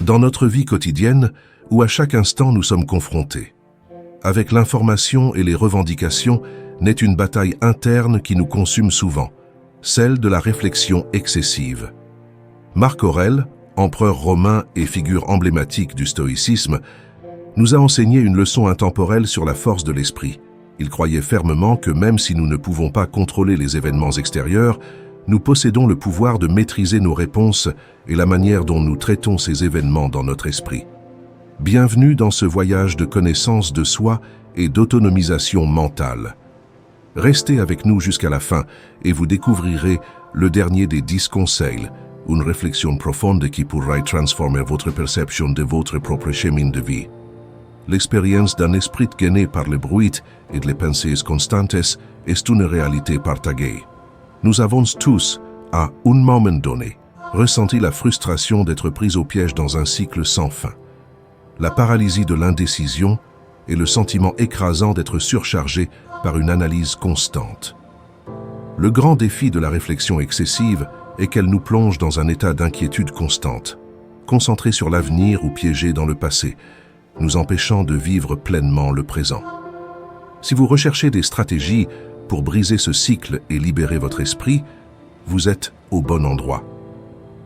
Dans notre vie quotidienne, où à chaque instant nous sommes confrontés. Avec l'information et les revendications, naît une bataille interne qui nous consume souvent, celle de la réflexion excessive. Marc Aurèle, empereur romain et figure emblématique du stoïcisme, nous a enseigné une leçon intemporelle sur la force de l'esprit. Il croyait fermement que même si nous ne pouvons pas contrôler les événements extérieurs, nous possédons le pouvoir de maîtriser nos réponses et la manière dont nous traitons ces événements dans notre esprit. Bienvenue dans ce voyage de connaissance de soi et d'autonomisation mentale. Restez avec nous jusqu'à la fin et vous découvrirez le dernier des 10 conseils, une réflexion profonde qui pourra transformer votre perception de votre propre chemin de vie. L'expérience d'un esprit gainé par le bruit et les pensées constantes est une réalité partagée. Nous avons tous, à un moment donné, ressenti la frustration d'être pris au piège dans un cycle sans fin. La paralysie de l'indécision et le sentiment écrasant d'être surchargé par une analyse constante. Le grand défi de la réflexion excessive est qu'elle nous plonge dans un état d'inquiétude constante, concentré sur l'avenir ou piégé dans le passé, nous empêchant de vivre pleinement le présent. Si vous recherchez des stratégies pour briser ce cycle et libérer votre esprit, vous êtes au bon endroit.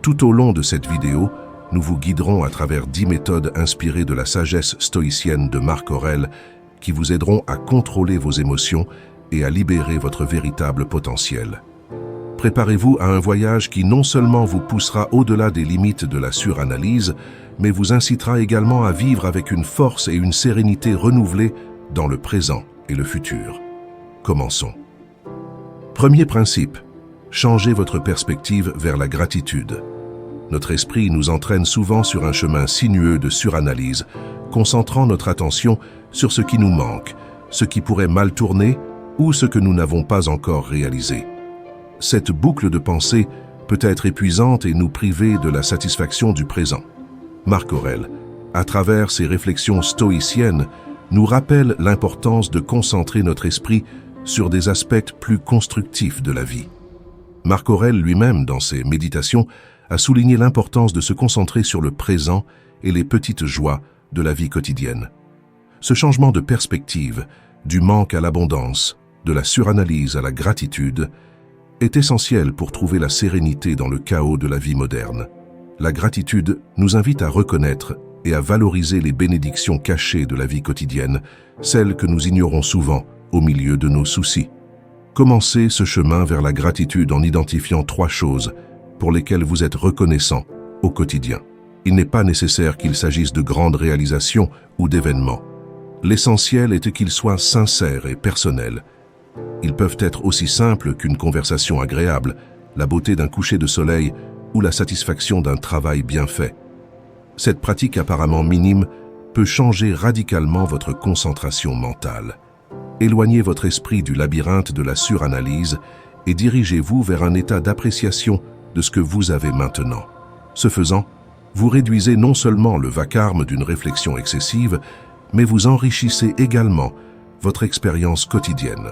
Tout au long de cette vidéo, nous vous guiderons à travers 10 méthodes inspirées de la sagesse stoïcienne de Marc Aurèle qui vous aideront à contrôler vos émotions et à libérer votre véritable potentiel. Préparez-vous à un voyage qui non seulement vous poussera au-delà des limites de la suranalyse, mais vous incitera également à vivre avec une force et une sérénité renouvelées dans le présent et le futur. Commençons. Premier principe, changez votre perspective vers la gratitude. Notre esprit nous entraîne souvent sur un chemin sinueux de suranalyse, concentrant notre attention sur ce qui nous manque, ce qui pourrait mal tourner ou ce que nous n'avons pas encore réalisé. Cette boucle de pensée peut être épuisante et nous priver de la satisfaction du présent. Marc Aurèle, à travers ses réflexions stoïciennes, nous rappelle l'importance de concentrer notre esprit sur des aspects plus constructifs de la vie. Marc Aurèle lui-même, dans ses méditations, a souligné l'importance de se concentrer sur le présent et les petites joies de la vie quotidienne. Ce changement de perspective, du manque à l'abondance, de la suranalyse à la gratitude, est essentiel pour trouver la sérénité dans le chaos de la vie moderne. La gratitude nous invite à reconnaître et à valoriser les bénédictions cachées de la vie quotidienne, celles que nous ignorons souvent au milieu de nos soucis. Commencez ce chemin vers la gratitude en identifiant 3 choses pour lesquelles vous êtes reconnaissant au quotidien. Il n'est pas nécessaire qu'il s'agisse de grandes réalisations ou d'événements. L'essentiel est qu'ils soient sincères et personnels. Ils peuvent être aussi simples qu'une conversation agréable, la beauté d'un coucher de soleil ou la satisfaction d'un travail bien fait. Cette pratique apparemment minime peut changer radicalement votre concentration mentale. Éloignez votre esprit du labyrinthe de la suranalyse et dirigez-vous vers un état d'appréciation de ce que vous avez maintenant. Ce faisant, vous réduisez non seulement le vacarme d'une réflexion excessive, mais vous enrichissez également votre expérience quotidienne.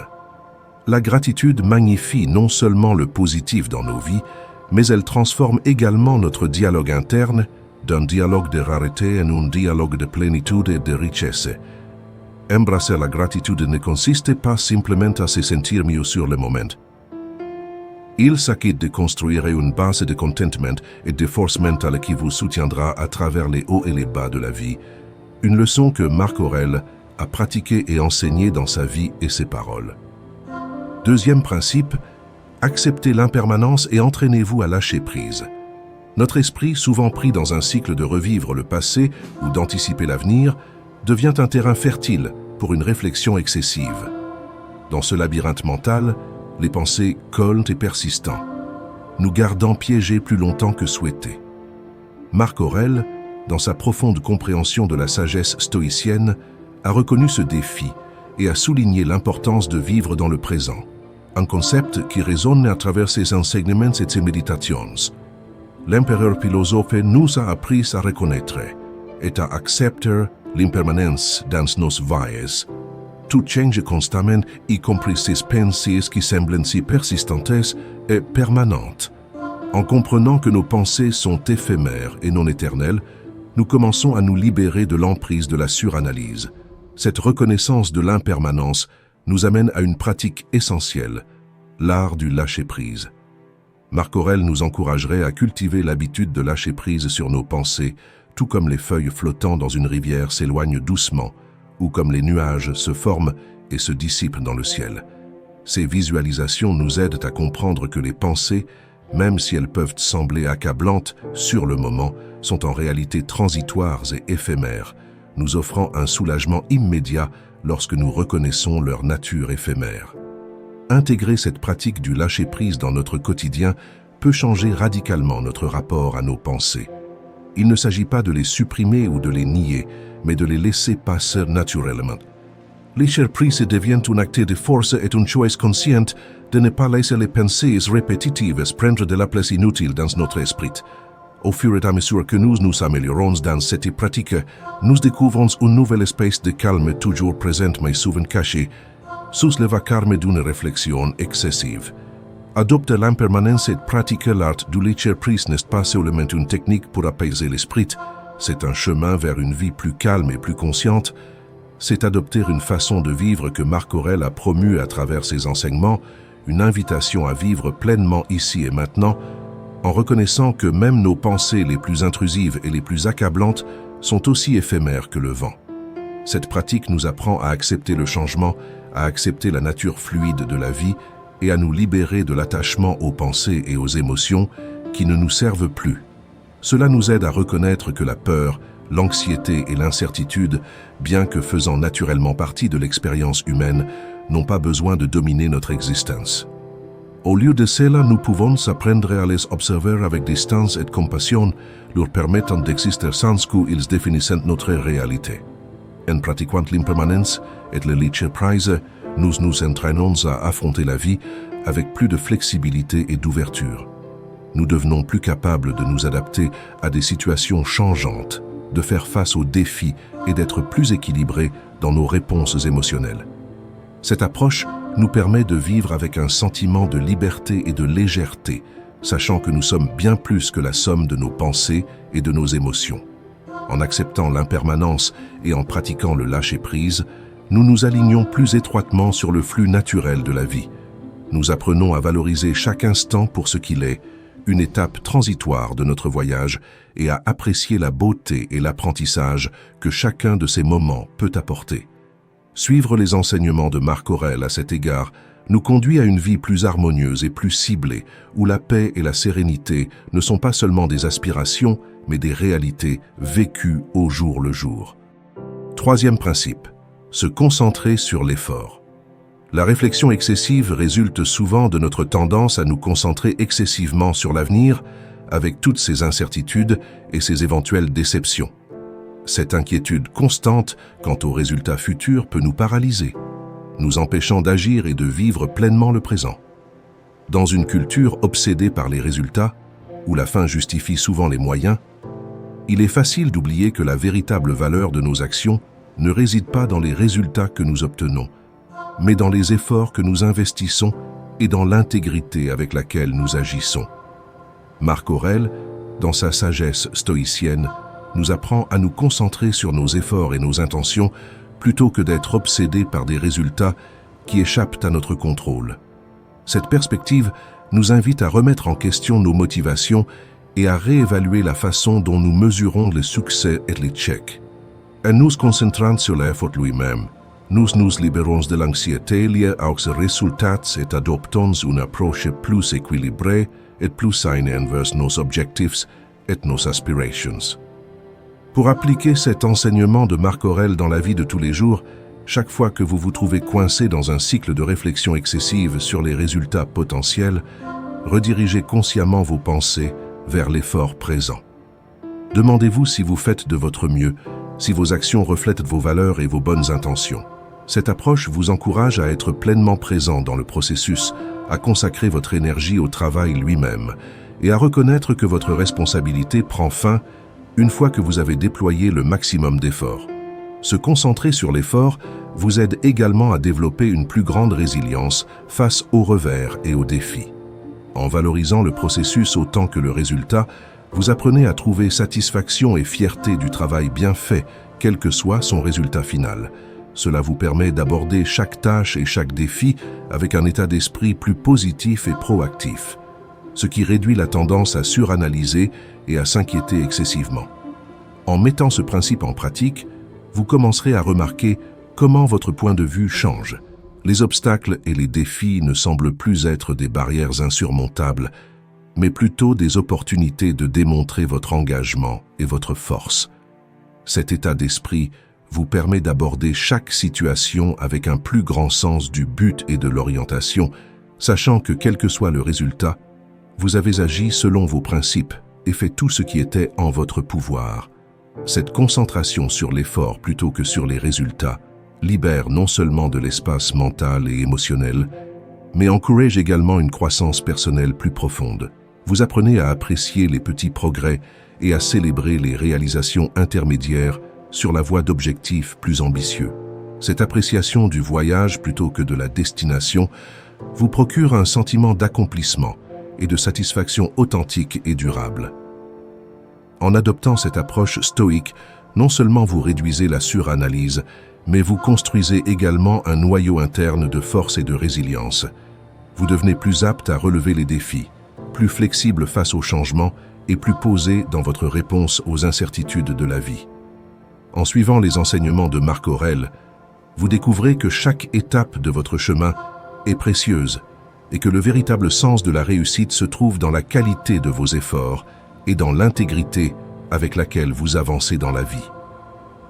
La gratitude magnifie non seulement le positif dans nos vies, mais elle transforme également notre dialogue interne d'un dialogue de rareté en un dialogue de plénitude et de richesse. Embrasser la gratitude ne consiste pas simplement à se sentir mieux sur le moment. Il s'agit de construire une base de contentement et de force mentale qui vous soutiendra à travers les hauts et les bas de la vie, une leçon que Marc Aurèle a pratiquée et enseignée dans sa vie et ses paroles. Deuxième principe, acceptez l'impermanence et entraînez-vous à lâcher prise. Notre esprit, souvent pris dans un cycle de revivre le passé ou d'anticiper l'avenir, devient un terrain fertile pour une réflexion excessive. Dans ce labyrinthe mental, les pensées collent et persistent, nous gardant piégés plus longtemps que souhaité. Marc Aurèle, dans sa profonde compréhension de la sagesse stoïcienne, a reconnu ce défi et a souligné l'importance de vivre dans le présent, un concept qui résonne à travers ses enseignements et ses méditations. L'empereur philosophe nous a appris à reconnaître et à accepter l'impermanence dans nos vies. Tout change constamment, y compris ces pensées qui semblent si persistantes et permanentes. En comprenant que nos pensées sont éphémères et non éternelles, nous commençons à nous libérer de l'emprise de la suranalyse. Cette reconnaissance de l'impermanence nous amène à une pratique essentielle, l'art du lâcher-prise. Marc Aurèle nous encouragerait à cultiver l'habitude de lâcher prise sur nos pensées, tout comme les feuilles flottant dans une rivière s'éloignent doucement, ou comme les nuages se forment et se dissipent dans le ciel. Ces visualisations nous aident à comprendre que les pensées, même si elles peuvent sembler accablantes sur le moment, sont en réalité transitoires et éphémères, nous offrant un soulagement immédiat lorsque nous reconnaissons leur nature éphémère. Intégrer cette pratique du lâcher-prise dans notre quotidien peut changer radicalement notre rapport à nos pensées. Il ne s'agit pas de les supprimer ou de les nier, mais de les laisser passer naturellement. Lâcher-prise devient un acte de force et une choix consciente de ne pas laisser les pensées répétitives prendre de la place inutile dans notre esprit. Au fur et à mesure que nous nous améliorons dans cette pratique, nous découvrons un nouvel espace de calme toujours présent mais souvent caché, sous le vacarme d'une réflexion excessive. Adopter l'impermanence et pratiquer l'art du lâcher-prise n'est pas seulement une technique pour apaiser l'esprit, c'est un chemin vers une vie plus calme et plus consciente. C'est adopter une façon de vivre que Marc Aurèle a promue à travers ses enseignements, une invitation à vivre pleinement ici et maintenant, en reconnaissant que même nos pensées les plus intrusives et les plus accablantes sont aussi éphémères que le vent. Cette pratique nous apprend à accepter le changement, à accepter la nature fluide de la vie et à nous libérer de l'attachement aux pensées et aux émotions qui ne nous servent plus. Cela nous aide à reconnaître que la peur, l'anxiété et l'incertitude, bien que faisant naturellement partie de l'expérience humaine, n'ont pas besoin de dominer notre existence. Au lieu de cela, nous pouvons apprendre à les observer avec distance et compassion, leur permettant d'exister sans qu'ils définissent notre réalité. En pratiquant l'impermanence et le lâcher-prise, nous nous entraînons à affronter la vie avec plus de flexibilité et d'ouverture. Nous devenons plus capables de nous adapter à des situations changeantes, de faire face aux défis et d'être plus équilibrés dans nos réponses émotionnelles. Cette approche nous permet de vivre avec un sentiment de liberté et de légèreté, sachant que nous sommes bien plus que la somme de nos pensées et de nos émotions. En acceptant l'impermanence et en pratiquant le lâcher-prise, nous nous alignons plus étroitement sur le flux naturel de la vie. Nous apprenons à valoriser chaque instant pour ce qu'il est, une étape transitoire de notre voyage, et à apprécier la beauté et l'apprentissage que chacun de ces moments peut apporter. Suivre les enseignements de Marc Aurèle à cet égard nous conduit à une vie plus harmonieuse et plus ciblée, où la paix et la sérénité ne sont pas seulement des aspirations, mais des réalités vécues au jour le jour. Troisième principe, se concentrer sur l'effort. La réflexion excessive résulte souvent de notre tendance à nous concentrer excessivement sur l'avenir, avec toutes ses incertitudes et ses éventuelles déceptions. Cette inquiétude constante quant aux résultats futurs peut nous paralyser, nous empêchant d'agir et de vivre pleinement le présent. Dans une culture obsédée par les résultats, où la fin justifie souvent les moyens, il est facile d'oublier que la véritable valeur de nos actions ne réside pas dans les résultats que nous obtenons, mais dans les efforts que nous investissons et dans l'intégrité avec laquelle nous agissons. Marc Aurèle, dans sa sagesse stoïcienne, nous apprend à nous concentrer sur nos efforts et nos intentions plutôt que d'être obsédés par des résultats qui échappent à notre contrôle. Cette perspective nous invite à remettre en question nos motivations et à réévaluer la façon dont nous mesurons les succès et les échecs. En nous concentrant sur l'effort lui-même, nous nous libérons de l'anxiété liée aux résultats et adoptons une approche plus équilibrée et plus saine envers nos objectifs et nos aspirations. Pour appliquer cet enseignement de Marc Aurèle dans la vie de tous les jours, chaque fois que vous vous trouvez coincé dans un cycle de réflexion excessive sur les résultats potentiels, redirigez consciemment vos pensées vers l'effort présent. Demandez-vous si vous faites de votre mieux, si vos actions reflètent vos valeurs et vos bonnes intentions. Cette approche vous encourage à être pleinement présent dans le processus, à consacrer votre énergie au travail lui-même et à reconnaître que votre responsabilité prend fin une fois que vous avez déployé le maximum d'efforts. Se concentrer sur l'effort vous aide également à développer une plus grande résilience face aux revers et aux défis. En valorisant le processus autant que le résultat, Vous apprenez à trouver satisfaction et fierté du travail bien fait, quel que soit son résultat final. Cela vous permet d'aborder chaque tâche et chaque défi avec un état d'esprit plus positif et proactif, ce qui réduit la tendance à suranalyser et à s'inquiéter excessivement. En mettant ce principe en pratique, vous commencerez à remarquer comment votre point de vue change. Les obstacles et les défis ne semblent plus être des barrières insurmontables, mais plutôt des opportunités de démontrer votre engagement et votre force. Cet état d'esprit vous permet d'aborder chaque situation avec un plus grand sens du but et de l'orientation, sachant que quel que soit le résultat, vous avez agi selon vos principes et fait tout ce qui était en votre pouvoir. Cette concentration sur l'effort plutôt que sur les résultats libère non seulement de l'espace mental et émotionnel, mais encourage également une croissance personnelle plus profonde. Vous apprenez à apprécier les petits progrès et à célébrer les réalisations intermédiaires sur la voie d'objectifs plus ambitieux. Cette appréciation du voyage plutôt que de la destination vous procure un sentiment d'accomplissement et de satisfaction authentique et durable. En adoptant cette approche stoïque, non seulement vous réduisez la suranalyse, mais vous construisez également un noyau interne de force et de résilience. Vous devenez plus apte à relever les défis, plus flexible face aux changements et plus posé dans votre réponse aux incertitudes de la vie. En suivant les enseignements de Marc Aurèle, vous découvrez que chaque étape de votre chemin est précieuse et que le véritable sens de la réussite se trouve dans la qualité de vos efforts et dans l'intégrité avec laquelle vous avancez dans la vie.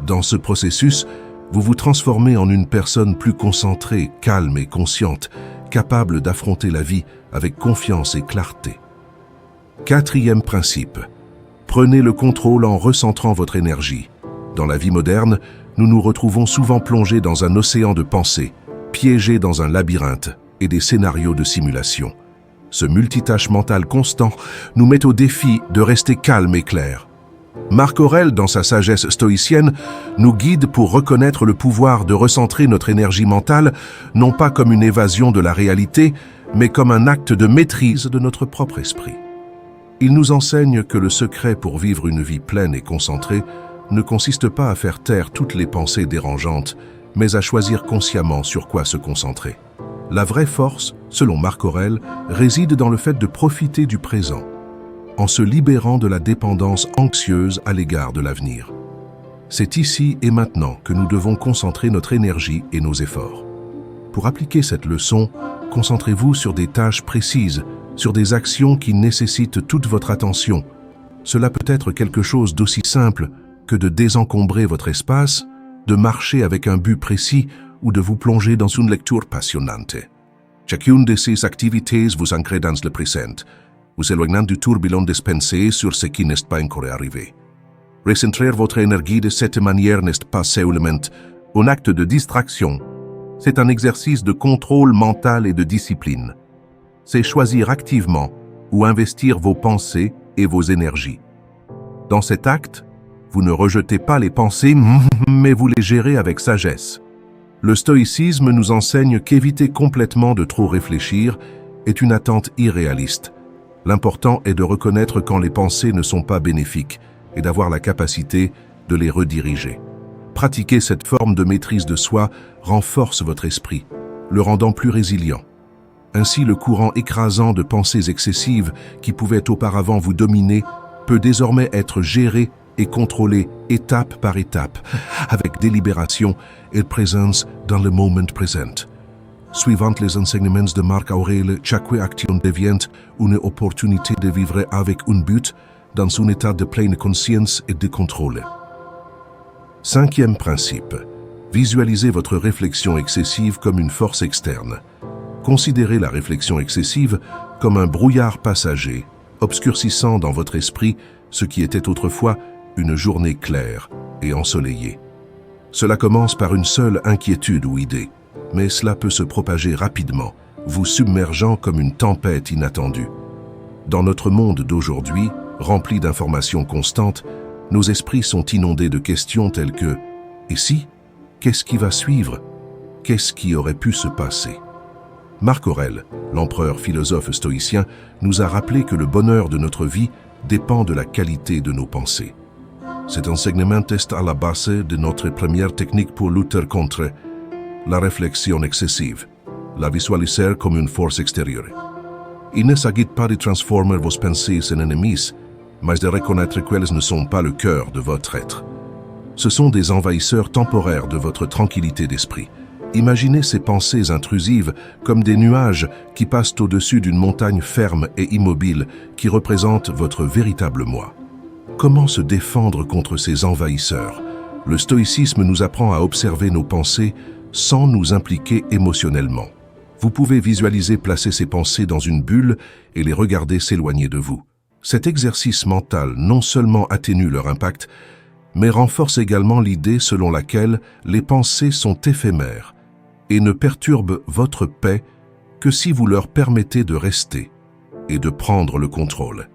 Dans ce processus, vous vous transformez en une personne plus concentrée, calme et consciente, capable d'affronter la vie avec confiance et clarté. Quatrième principe, prenez le contrôle en recentrant votre énergie. Dans la vie moderne, nous nous retrouvons souvent plongés dans un océan de pensées, piégés dans un labyrinthe et des scénarios de simulation. Ce multitâche mental constant nous met au défi de rester calme et clair. Marc Aurèle, dans sa sagesse stoïcienne, nous guide pour reconnaître le pouvoir de recentrer notre énergie mentale, non pas comme une évasion de la réalité, mais comme un acte de maîtrise de notre propre esprit. Il nous enseigne que le secret pour vivre une vie pleine et concentrée ne consiste pas à faire taire toutes les pensées dérangeantes, mais à choisir consciemment sur quoi se concentrer. La vraie force, selon Marc Aurèle, réside dans le fait de profiter du présent, en se libérant de la dépendance anxieuse à l'égard de l'avenir. C'est ici et maintenant que nous devons concentrer notre énergie et nos efforts. Pour appliquer cette leçon, concentrez-vous sur des tâches précises, sur des actions qui nécessitent toute votre attention. Cela peut être quelque chose d'aussi simple que de désencombrer votre espace, de marcher avec un but précis ou de vous plonger dans une lecture passionnante. Chacune de ces activités vous ancre dans le présent, vous éloignant du tourbillon des pensées sur ce qui n'est pas encore arrivé. Recentrer votre énergie de cette manière n'est pas seulement un acte de distraction, c'est un exercice de contrôle mental et de discipline. C'est choisir activement où investir vos pensées et vos énergies. Dans cet acte, vous ne rejetez pas les pensées, mais vous les gérez avec sagesse. Le stoïcisme nous enseigne qu'éviter complètement de trop réfléchir est une attente irréaliste. L'important est de reconnaître quand les pensées ne sont pas bénéfiques et d'avoir la capacité de les rediriger. Pratiquer cette forme de maîtrise de soi renforce votre esprit, le rendant plus résilient. Ainsi, le courant écrasant de pensées excessives qui pouvait auparavant vous dominer peut désormais être géré et contrôlé étape par étape, avec délibération et présence dans le moment présent. Suivant les enseignements de Marc Aurèle, chaque action devient une opportunité de vivre avec un but dans un état de pleine conscience et de contrôle. Cinquième principe, visualisez votre réflexion excessive comme une force externe. Considérez la réflexion excessive comme un brouillard passager, obscurcissant dans votre esprit ce qui était autrefois une journée claire et ensoleillée. Cela commence par une seule inquiétude ou idée, mais cela peut se propager rapidement, vous submergeant comme une tempête inattendue. Dans notre monde d'aujourd'hui, rempli d'informations constantes, nos esprits sont inondés de questions telles que « Et si ? Qu'est-ce qui va suivre ? Qu'est-ce qui aurait pu se passer ?» Marc Aurèle, l'empereur philosophe stoïcien, nous a rappelé que le bonheur de notre vie dépend de la qualité de nos pensées. Cet enseignement est à la base de notre première technique pour lutter contre la réflexion excessive, la visualiser comme une force extérieure. Il ne s'agit pas de transformer vos pensées en ennemis, mais de reconnaître qu'elles ne sont pas le cœur de votre être. Ce sont des envahisseurs temporaires de votre tranquillité d'esprit. Imaginez ces pensées intrusives comme des nuages qui passent au-dessus d'une montagne ferme et immobile qui représente votre véritable moi. Comment se défendre contre ces envahisseurs? Le stoïcisme nous apprend à observer nos pensées sans nous impliquer émotionnellement. Vous pouvez visualiser placer ces pensées dans une bulle et les regarder s'éloigner de vous. Cet exercice mental non seulement atténue leur impact, mais renforce également l'idée selon laquelle les pensées sont éphémères et ne perturbent votre paix que si vous leur permettez de rester et de prendre le contrôle.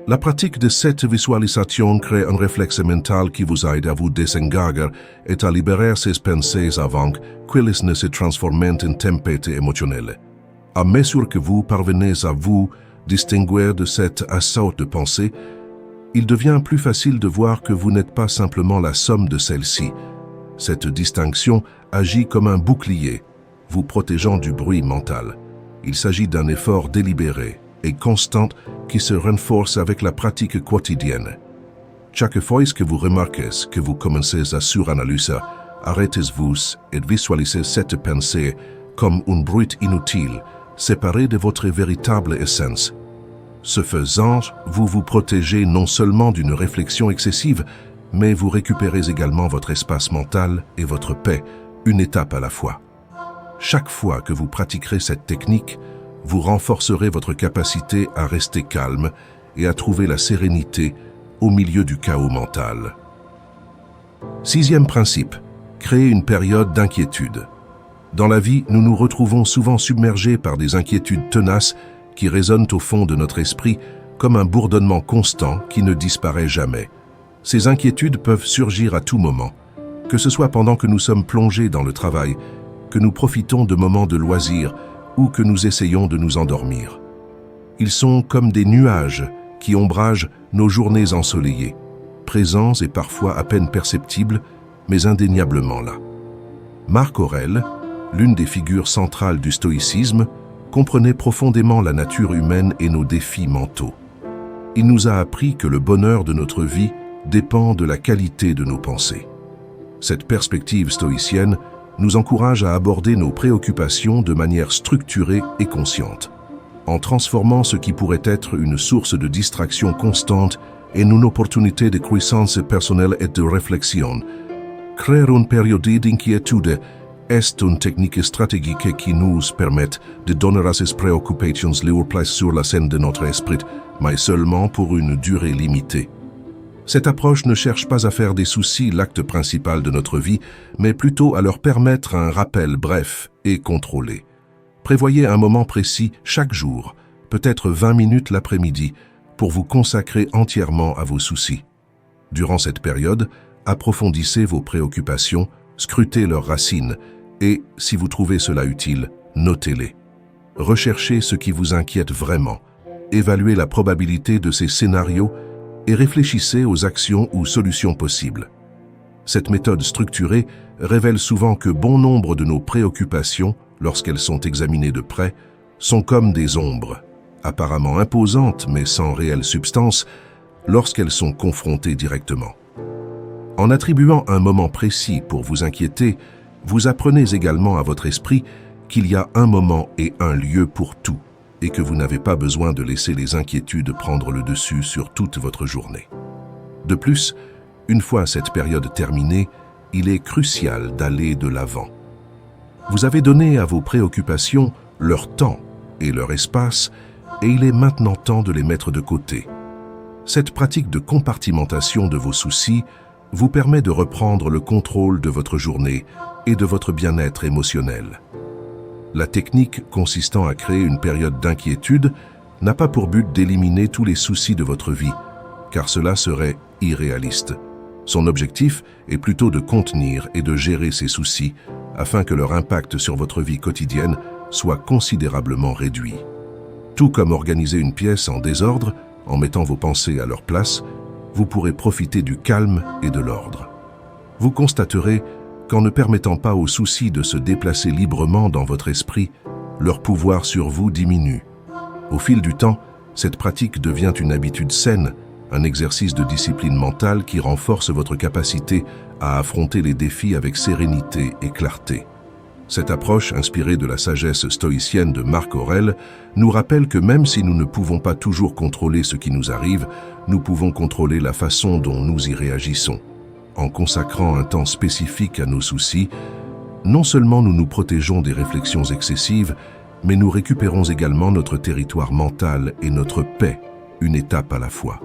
La pratique de cette visualisation crée un réflexe mental qui vous aide à vous désengager et à libérer ces pensées avant qu'elles ne se transforment en tempête émotionnelle. À mesure que vous parvenez à vous distinguer de cet assaut de pensée, il devient plus facile de voir que vous n'êtes pas simplement la somme de celles-ci. Cette distinction agit comme un bouclier, vous protégeant du bruit mental. Il s'agit d'un effort délibéré et constant qui se renforce avec la pratique quotidienne. Chaque fois que vous remarquez que vous commencez à suranalyser, arrêtez-vous et visualisez cette pensée comme un bruit inutile, séparé de votre véritable essence. Ce faisant, vous vous protégez non seulement d'une réflexion excessive, mais vous récupérez également votre espace mental et votre paix, une étape à la fois. Chaque fois que vous pratiquerez cette technique, vous renforcerez votre capacité à rester calme et à trouver la sérénité au milieu du chaos mental. Sixième principe, créer une période d'inquiétude. Dans la vie, nous nous retrouvons souvent submergés par des inquiétudes tenaces qui résonnent au fond de notre esprit comme un bourdonnement constant qui ne disparaît jamais. Ces inquiétudes peuvent surgir à tout moment, que ce soit pendant que nous sommes plongés dans le travail, que nous profitons de moments de loisirs ou que nous essayons de nous endormir. Ils sont comme des nuages qui ombragent nos journées ensoleillées, présents et parfois à peine perceptibles, mais indéniablement là. Marc Aurèle, l'une des figures centrales du stoïcisme, comprenait profondément la nature humaine et nos défis mentaux. Il nous a appris que le bonheur de notre vie dépend de la qualité de nos pensées. Cette perspective stoïcienne nous encourage à aborder nos préoccupations de manière structurée et consciente, en transformant ce qui pourrait être une source de distraction constante en une opportunité de croissance personnelle et de réflexion. Créer une période d'inquiétude est une technique stratégique qui nous permet de donner à ces préoccupations leur place sur la scène de notre esprit, mais seulement pour une durée limitée. Cette approche ne cherche pas à faire des soucis l'acte principal de notre vie, mais plutôt à leur permettre un rappel bref et contrôlé. Prévoyez un moment précis chaque jour, peut-être 20 minutes l'après-midi, pour vous consacrer entièrement à vos soucis. Durant cette période, approfondissez vos préoccupations, scrutez leurs racines et, si vous trouvez cela utile, notez-les. Recherchez ce qui vous inquiète vraiment, évaluez la probabilité de ces scénarios et réfléchissez aux actions ou solutions possibles. Cette méthode structurée révèle souvent que bon nombre de nos préoccupations, lorsqu'elles sont examinées de près, sont comme des ombres, apparemment imposantes mais sans réelle substance, lorsqu'elles sont confrontées directement. En attribuant un moment précis pour vous inquiéter, vous apprenez également à votre esprit qu'il y a un moment et un lieu pour tout, et que vous n'avez pas besoin de laisser les inquiétudes prendre le dessus sur toute votre journée. De plus, une fois cette période terminée, il est crucial d'aller de l'avant. Vous avez donné à vos préoccupations leur temps et leur espace, et il est maintenant temps de les mettre de côté. Cette pratique de compartimentation de vos soucis vous permet de reprendre le contrôle de votre journée et de votre bien-être émotionnel. La technique consistant à créer une période d'inquiétude n'a pas pour but d'éliminer tous les soucis de votre vie, car cela serait irréaliste. Son objectif est plutôt de contenir et de gérer ces soucis afin que leur impact sur votre vie quotidienne soit considérablement réduit. Tout comme organiser une pièce en désordre, En mettant vos pensées à leur place, vous pourrez profiter du calme et de l'ordre. Vous constaterez qu'en ne permettant pas aux soucis de se déplacer librement dans votre esprit, leur pouvoir sur vous diminue. Au fil du temps, cette pratique devient une habitude saine, un exercice de discipline mentale qui renforce votre capacité à affronter les défis avec sérénité et clarté. Cette approche, inspirée de la sagesse stoïcienne de Marc Aurèle, nous rappelle que même si nous ne pouvons pas toujours contrôler ce qui nous arrive, nous pouvons contrôler la façon dont nous y réagissons. En consacrant un temps spécifique à nos soucis, non seulement nous nous protégeons des réflexions excessives, mais nous récupérons également notre territoire mental et notre paix, une étape à la fois.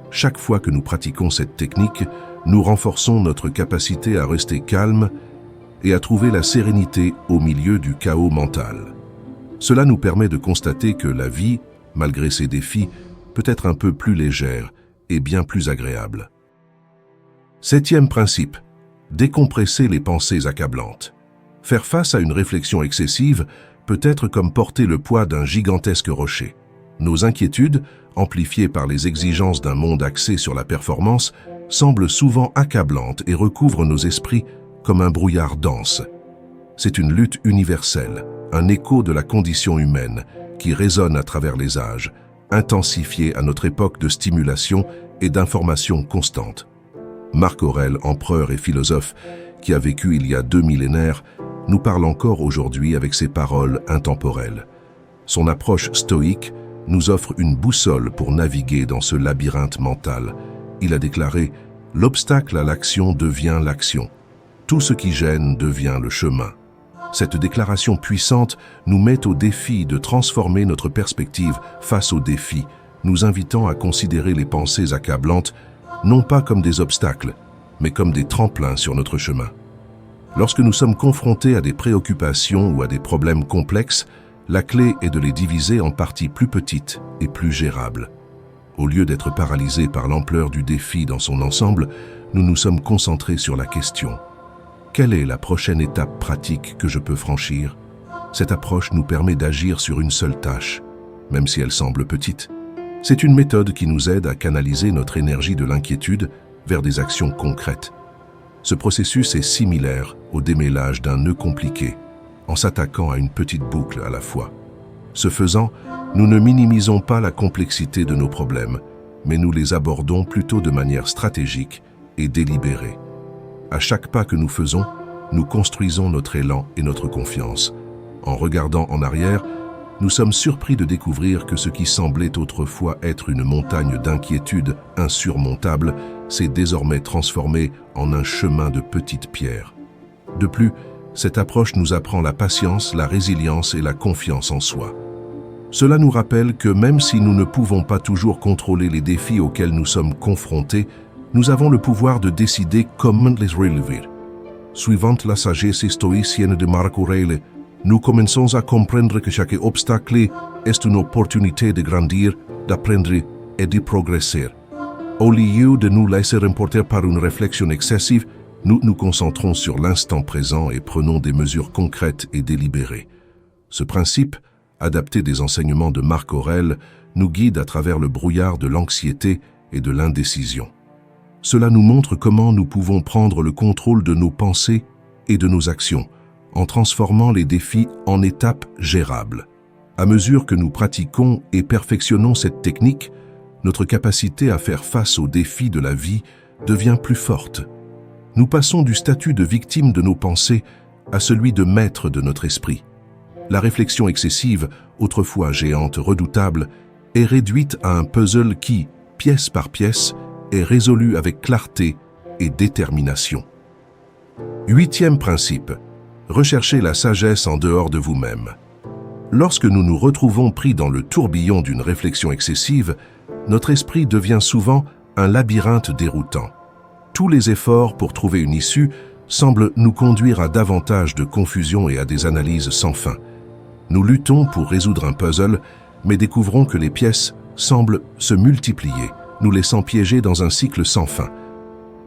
Chaque fois que nous pratiquons cette technique, nous renforçons notre capacité à rester calme et à trouver la sérénité au milieu du chaos mental. Cela nous permet de constater que la vie, malgré ses défis, peut être un peu plus légère et bien plus agréable. 7e principe, décompresser les pensées accablantes. Faire face à une réflexion excessive peut être comme porter le poids d'un gigantesque rocher. Nos inquiétudes, amplifiées par les exigences d'un monde axé sur la performance, semblent souvent accablantes et recouvrent nos esprits comme un brouillard dense. C'est une lutte universelle, un écho de la condition humaine qui résonne à travers les âges, intensifié à notre époque de stimulation et d'information constante. Marc Aurèle, empereur et philosophe, qui a vécu il y a 2 millénaires, nous parle encore aujourd'hui avec ses paroles intemporelles. Son approche stoïque nous offre une boussole pour naviguer dans ce labyrinthe mental. Il a déclaré « L'obstacle à l'action devient l'action. Tout ce qui gêne devient le chemin. » Cette déclaration puissante nous met au défi de transformer notre perspective face aux défis, nous invitant à considérer les pensées accablantes non pas comme des obstacles, mais comme des tremplins sur notre chemin. Lorsque nous sommes confrontés à des préoccupations ou à des problèmes complexes, la clé est de les diviser en parties plus petites et plus gérables. Au lieu d'être paralysés par l'ampleur du défi dans son ensemble, nous nous sommes concentrés sur la question « Quelle est la prochaine étape pratique que je peux franchir ?» Cette approche nous permet d'agir sur une seule tâche, même si elle semble petite. C'est une méthode qui nous aide à canaliser notre énergie de l'inquiétude vers des actions concrètes. Ce processus est similaire au démêlage d'un nœud compliqué, en s'attaquant à une petite boucle à la fois. Ce faisant, nous ne minimisons pas la complexité de nos problèmes, mais nous les abordons plutôt de manière stratégique et délibérée. À chaque pas que nous faisons, nous construisons notre élan et notre confiance. En regardant en arrière, nous sommes surpris de découvrir que ce qui semblait autrefois être une montagne d'inquiétudes insurmontable s'est désormais transformé en un chemin de petites pierres. De plus, cette approche nous apprend la patience, la résilience et la confiance en soi. Cela nous rappelle que même si nous ne pouvons pas toujours contrôler les défis auxquels nous sommes confrontés, nous avons le pouvoir de décider comment les relever. Suivant la sagesse stoïcienne de Marc Aurèle, nous commençons à comprendre que chaque obstacle est une opportunité de grandir, d'apprendre et de progresser. Au lieu de nous laisser emporter par une réflexion excessive, nous nous concentrons sur l'instant présent et prenons des mesures concrètes et délibérées. Ce principe, adapté des enseignements de Marc Aurèle, nous guide à travers le brouillard de l'anxiété et de l'indécision. Cela nous montre comment nous pouvons prendre le contrôle de nos pensées et de nos actions, en transformant les défis en étapes gérables. À mesure que nous pratiquons et perfectionnons cette technique, notre capacité à faire face aux défis de la vie devient plus forte. Nous passons du statut de victime de nos pensées à celui de maître de notre esprit. La réflexion excessive, autrefois géante, redoutable, est réduite à un puzzle qui, pièce par pièce, est résolu avec clarté et détermination. 8e principe. Recherchez la sagesse en dehors de vous-même. Lorsque nous nous retrouvons pris dans le tourbillon d'une réflexion excessive, notre esprit devient souvent un labyrinthe déroutant. Tous les efforts pour trouver une issue semblent nous conduire à davantage de confusion et à des analyses sans fin. Nous luttons pour résoudre un puzzle, mais découvrons que les pièces semblent se multiplier, nous laissant piéger dans un cycle sans fin.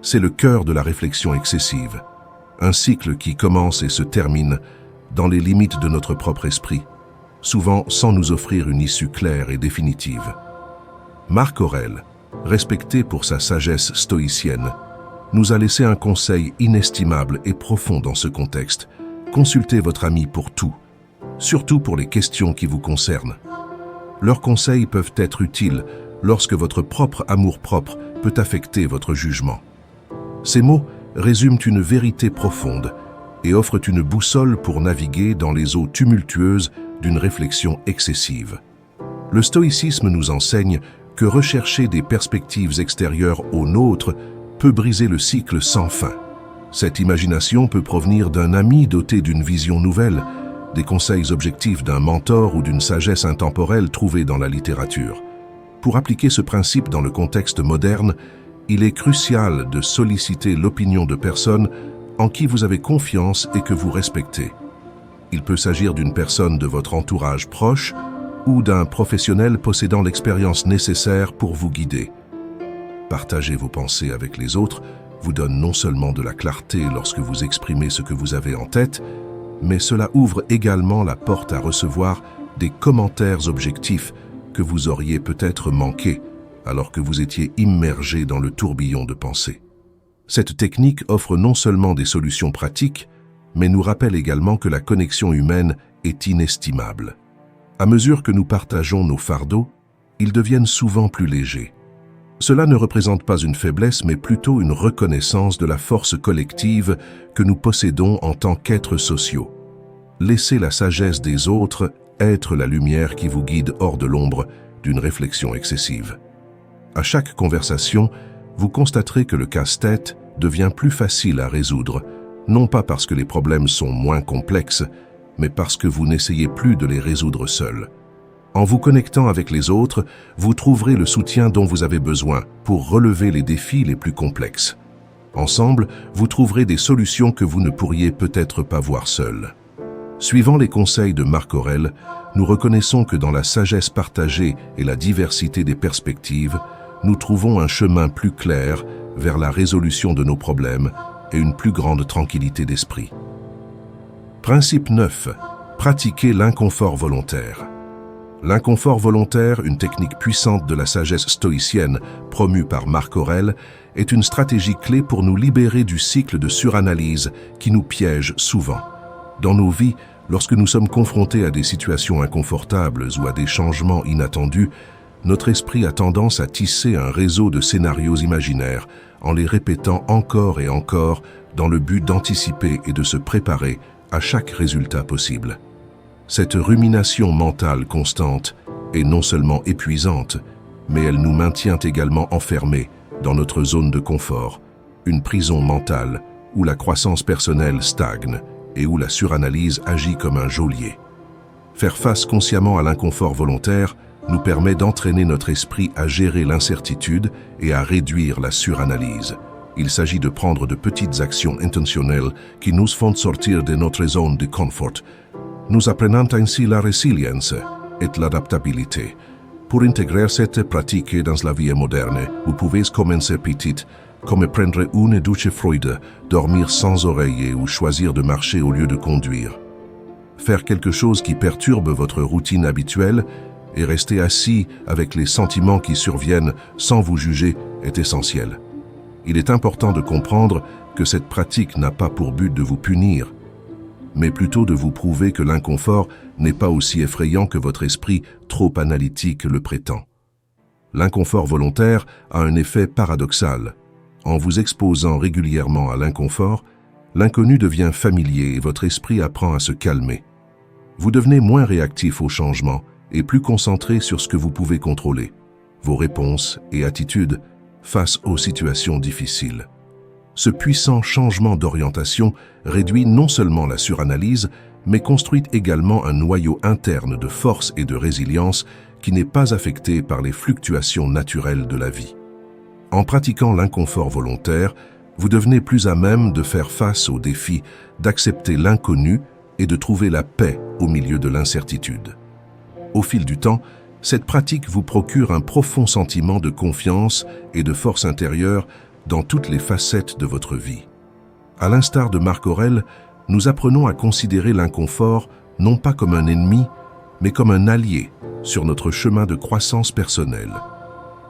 C'est le cœur de la réflexion excessive. Un cycle qui commence et se termine dans les limites de notre propre esprit, souvent sans nous offrir une issue claire et définitive. Marc Aurèle, respecté pour sa sagesse stoïcienne, nous a laissé un conseil inestimable et profond dans ce contexte. Consultez votre ami pour tout, surtout pour les questions qui vous concernent. Leurs conseils peuvent être utiles lorsque votre propre amour-propre peut affecter votre jugement. Ces mots résument une vérité profonde et offrent une boussole pour naviguer dans les eaux tumultueuses d'une réflexion excessive. Le stoïcisme nous enseigne que rechercher des perspectives extérieures aux nôtres peut briser le cycle sans fin. Cette imagination peut provenir d'un ami doté d'une vision nouvelle, des conseils objectifs d'un mentor ou d'une sagesse intemporelle trouvée dans la littérature. Pour appliquer ce principe dans le contexte moderne, il est crucial de solliciter l'opinion de personnes en qui vous avez confiance et que vous respectez. Il peut s'agir d'une personne de votre entourage proche ou d'un professionnel possédant l'expérience nécessaire pour vous guider. Partager vos pensées avec les autres vous donne non seulement de la clarté lorsque vous exprimez ce que vous avez en tête, mais cela ouvre également la porte à recevoir des commentaires objectifs que vous auriez peut-être manqués alors que vous étiez immergé dans le tourbillon de pensées. Cette technique offre non seulement des solutions pratiques, mais nous rappelle également que la connexion humaine est inestimable. À mesure que nous partageons nos fardeaux, ils deviennent souvent plus légers. Cela ne représente pas une faiblesse, mais plutôt une reconnaissance de la force collective que nous possédons en tant qu'êtres sociaux. Laissez la sagesse des autres être la lumière qui vous guide hors de l'ombre d'une réflexion excessive. À chaque conversation, vous constaterez que le casse-tête devient plus facile à résoudre, non pas parce que les problèmes sont moins complexes, mais parce que vous n'essayez plus de les résoudre seul. En vous connectant avec les autres, vous trouverez le soutien dont vous avez besoin pour relever les défis les plus complexes. Ensemble, vous trouverez des solutions que vous ne pourriez peut-être pas voir seul. Suivant les conseils de Marc Aurèle, nous reconnaissons que dans la sagesse partagée et la diversité des perspectives, nous trouvons un chemin plus clair vers la résolution de nos problèmes et une plus grande tranquillité d'esprit. Principe 9. Pratiquer l'inconfort volontaire. L'inconfort volontaire, une technique puissante de la sagesse stoïcienne promue par Marc Aurèle, est une stratégie clé pour nous libérer du cycle de suranalyse qui nous piège souvent. Dans nos vies, lorsque nous sommes confrontés à des situations inconfortables ou à des changements inattendus, notre esprit a tendance à tisser un réseau de scénarios imaginaires en les répétant encore et encore dans le but d'anticiper et de se préparer à chaque résultat possible. Cette rumination mentale constante est non seulement épuisante, mais elle nous maintient également enfermés dans notre zone de confort, une prison mentale où la croissance personnelle stagne et où la suranalyse agit comme un geôlier. Faire face consciemment à l'inconfort volontaire nous permet d'entraîner notre esprit à gérer l'incertitude et à réduire la suranalyse. Il s'agit de prendre de petites actions intentionnelles qui nous font sortir de notre zone de confort, nous apprenant ainsi la résilience et l'adaptabilité. Pour intégrer cette pratique dans la vie moderne, vous pouvez commencer petit, comme prendre une douce froide, dormir sans oreiller ou choisir de marcher au lieu de conduire. Faire quelque chose qui perturbe votre routine habituelle et rester assis avec les sentiments qui surviennent sans vous juger est essentiel. Il est important de comprendre que cette pratique n'a pas pour but de vous punir, mais plutôt de vous prouver que l'inconfort n'est pas aussi effrayant que votre esprit trop analytique le prétend. L'inconfort volontaire a un effet paradoxal. En vous exposant régulièrement à l'inconfort, l'inconnu devient familier et votre esprit apprend à se calmer. Vous devenez moins réactif au changement et plus concentré sur ce que vous pouvez contrôler, vos réponses et attitudes face aux situations difficiles. Ce puissant changement d'orientation réduit non seulement la suranalyse, mais construit également un noyau interne de force et de résilience qui n'est pas affecté par les fluctuations naturelles de la vie. En pratiquant l'inconfort volontaire, vous devenez plus à même de faire face aux défis, d'accepter l'inconnu et de trouver la paix au milieu de l'incertitude. Au fil du temps, cette pratique vous procure un profond sentiment de confiance et de force intérieure dans toutes les facettes de votre vie. À l'instar de Marc Aurèle, nous apprenons à considérer l'inconfort non pas comme un ennemi, mais comme un allié sur notre chemin de croissance personnelle.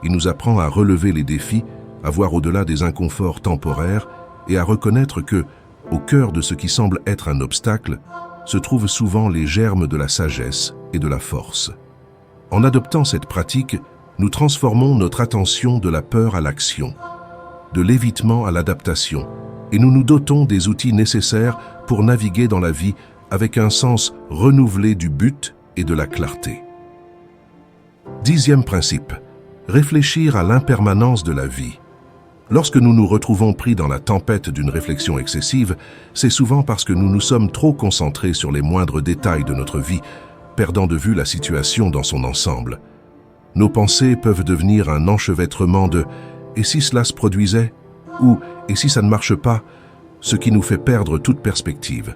Il nous apprend à relever les défis, à voir au-delà des inconforts temporaires et à reconnaître que, au cœur de ce qui semble être un obstacle, se trouvent souvent les germes de la sagesse et de la force. En adoptant cette pratique, nous transformons notre attention de la peur à l'action, de l'évitement à l'adaptation, et nous nous dotons des outils nécessaires pour naviguer dans la vie avec un sens renouvelé du but et de la clarté. 10e principe. Réfléchir à l'impermanence de la vie. Lorsque nous nous retrouvons pris dans la tempête d'une réflexion excessive, c'est souvent parce que nous nous sommes trop concentrés sur les moindres détails de notre vie, perdant de vue la situation dans son ensemble. Nos pensées peuvent devenir un enchevêtrement de « et si cela se produisait ?» ou « et si ça ne marche pas ?» ce qui nous fait perdre toute perspective.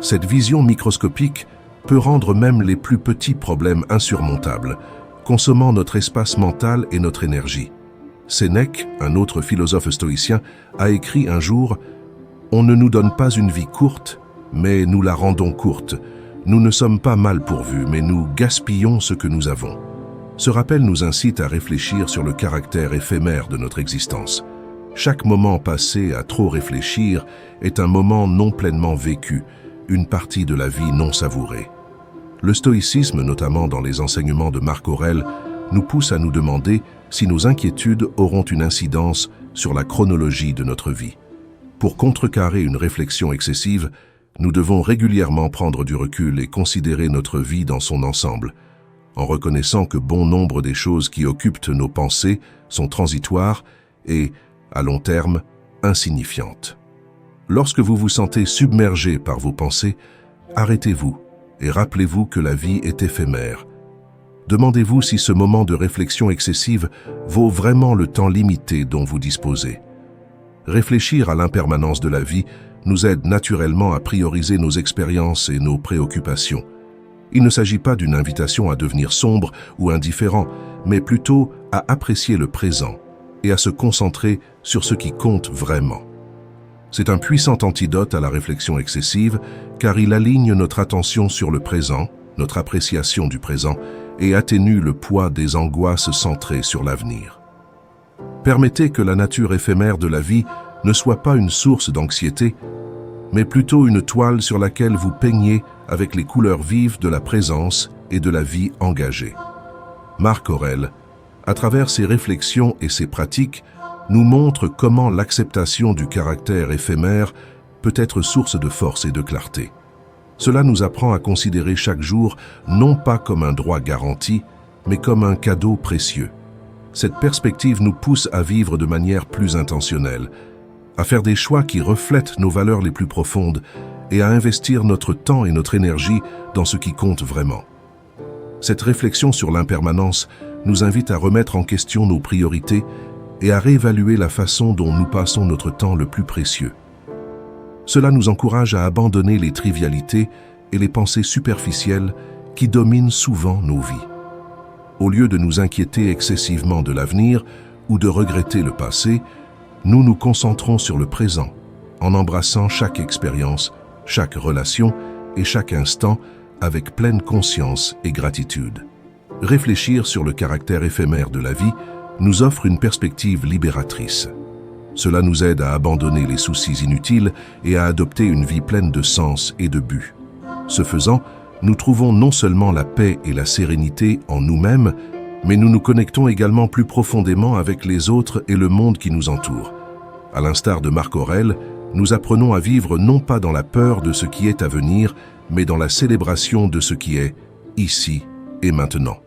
Cette vision microscopique peut rendre même les plus petits problèmes insurmontables, consommant notre espace mental et notre énergie. Sénèque, un autre philosophe stoïcien, a écrit un jour « On ne nous donne pas une vie courte, mais nous la rendons courte. Nous ne sommes pas mal pourvus, mais nous gaspillons ce que nous avons. » Ce rappel nous incite à réfléchir sur le caractère éphémère de notre existence. Chaque moment passé à trop réfléchir est un moment non pleinement vécu, une partie de la vie non savourée. Le stoïcisme, notamment dans les enseignements de Marc Aurèle, nous pousse à nous demander si nos inquiétudes auront une incidence sur la chronologie de notre vie. Pour contrecarrer une réflexion excessive, nous devons régulièrement prendre du recul et considérer notre vie dans son ensemble, en reconnaissant que bon nombre des choses qui occupent nos pensées sont transitoires et, à long terme, insignifiantes. Lorsque vous vous sentez submergé par vos pensées, arrêtez-vous et rappelez-vous que la vie est éphémère. Demandez-vous si ce moment de réflexion excessive vaut vraiment le temps limité dont vous disposez. Réfléchir à l'impermanence de la vie nous aide naturellement à prioriser nos expériences et nos préoccupations. Il ne s'agit pas d'une invitation à devenir sombre ou indifférent, mais plutôt à apprécier le présent et à se concentrer sur ce qui compte vraiment. C'est un puissant antidote à la réflexion excessive, car il aligne notre attention sur le présent, notre appréciation du présent, et atténue le poids des angoisses centrées sur l'avenir. Permettez que la nature éphémère de la vie ne soit pas une source d'anxiété, mais plutôt une toile sur laquelle vous peignez avec les couleurs vives de la présence et de la vie engagée. Marc Aurèle, à travers ses réflexions et ses pratiques, nous montre comment l'acceptation du caractère éphémère peut être source de force et de clarté. Cela nous apprend à considérer chaque jour non pas comme un droit garanti, mais comme un cadeau précieux. Cette perspective nous pousse à vivre de manière plus intentionnelle, à faire des choix qui reflètent nos valeurs les plus profondes et à investir notre temps et notre énergie dans ce qui compte vraiment. Cette réflexion sur l'impermanence nous invite à remettre en question nos priorités et à réévaluer la façon dont nous passons notre temps le plus précieux. Cela nous encourage à abandonner les trivialités et les pensées superficielles qui dominent souvent nos vies. Au lieu de nous inquiéter excessivement de l'avenir ou de regretter le passé, nous nous concentrons sur le présent, en embrassant chaque expérience, chaque relation et chaque instant avec pleine conscience et gratitude. Réfléchir sur le caractère éphémère de la vie nous offre une perspective libératrice. Cela nous aide à abandonner les soucis inutiles et à adopter une vie pleine de sens et de but. Ce faisant, nous trouvons non seulement la paix et la sérénité en nous-mêmes, mais nous nous connectons également plus profondément avec les autres et le monde qui nous entoure. À l'instar de Marc Aurèle, nous apprenons à vivre non pas dans la peur de ce qui est à venir, mais dans la célébration de ce qui est ici et maintenant.